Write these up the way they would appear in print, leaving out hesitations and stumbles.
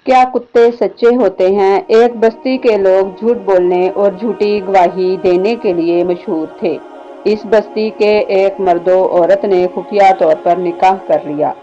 क्या कुत्ते सच्चे होते हैं? एक बस्ती के लोग झूठ बोलने और झूठी गवाही देने के लिए मशहूर थे। इस बस्ती के एक मर्दो औरत ने खुफिया तौर पर निकाह कर लिया।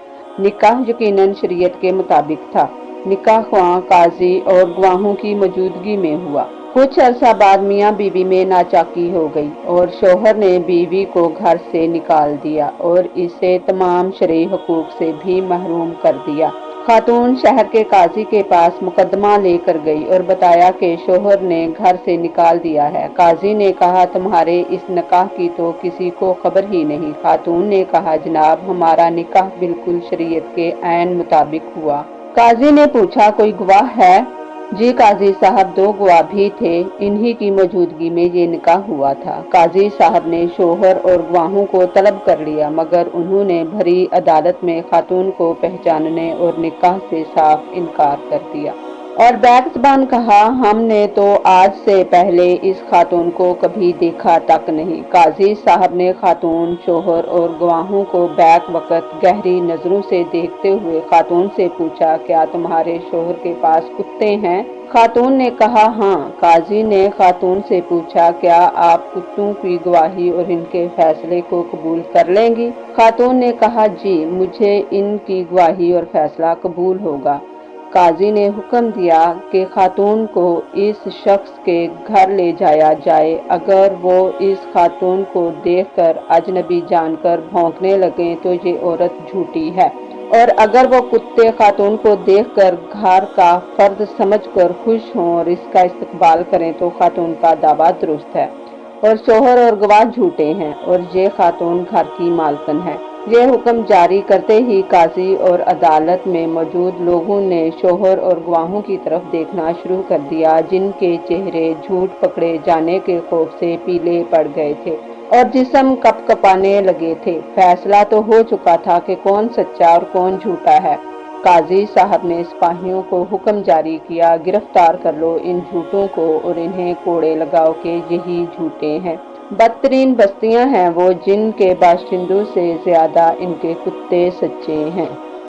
निकाह यकीनन शरीयत के मुताबिक था। निकाह ख्वां काजी और गवाहों की मौजूदगी में हुआ। कुछ अरसा बाद मियाँ बीवी में नाचाकी हो गई और शौहर ने बीवी को घर से निकाल दिया और इसे तमाम शरई हकूक से भी महरूम कर दिया। खातून शहर के काजी के पास मुकदमा लेकर गई और बताया कि शौहर ने घर से निकाल दिया है। काजी ने कहा, तुम्हारे इस निकाह की तो किसी को खबर ही नहीं। खातून ने कहा, जनाब हमारा निकाह बिल्कुल शरीयत के ऐन मुताबिक हुआ। काजी ने पूछा, कोई गवाह है? जी काजी साहब, दो गवाह भी थे, इन्हीं की मौजूदगी में ये निकाह हुआ था। काजी साहब ने शौहर और गवाहों को तलब कर लिया, मगर उन्होंने भरी अदालत में खातून को पहचानने और निकाह से साफ इनकार कर दिया और बैक ज़बान कहा, हमने तो आज से पहले इस खातून को कभी देखा तक नहीं। काजी साहब ने खातून, शौहर और गवाहों को बैक वक्त गहरी नजरों से देखते हुए खातून से पूछा, क्या तुम्हारे शौहर के पास कुत्ते हैं? खातून ने कहा, हाँ। काजी ने खातून से पूछा, क्या आप कुत्तों की गवाही और इनके फैसले को कबूल कर लेंगी? खातून ने कहा, जी मुझे इनकी गवाही और फैसला कबूल होगा। काजी ने हुक्म दिया कि खातून को इस शख्स के घर ले जाया जाए। अगर वो इस खातून को देखकर अजनबी जानकर भौंकने लगे तो ये औरत झूठी है, और अगर वो कुत्ते खातून को देखकर घर का फर्द समझकर खुश हों और इसका इस्तकबाल करें तो खातून का दावा दुरुस्त है और शौहर और गवाह झूठे हैं और ये खातून घर की मालकन है। ये हुक्म जारी करते ही काजी और अदालत में मौजूद लोगों ने शौहर और गवाहों की तरफ देखना शुरू कर दिया, जिनके चेहरे झूठ पकड़े जाने के खौफ से पीले पड़ गए थे और जिस्म कपकपाने लगे थे। फैसला तो हो चुका था कि कौन सच्चा और कौन झूठा है। काजी साहब ने सिपाहियों को हुक्म जारी किया, गिरफ्तार कर लो इन झूठों को और इन्हें कोड़े लगाओ कि यही झूठे हैं। बदतरीन बस्तियां हैं वो जिनके बाशिंदों से ज्यादा इनके कुत्ते सच्चे हैं।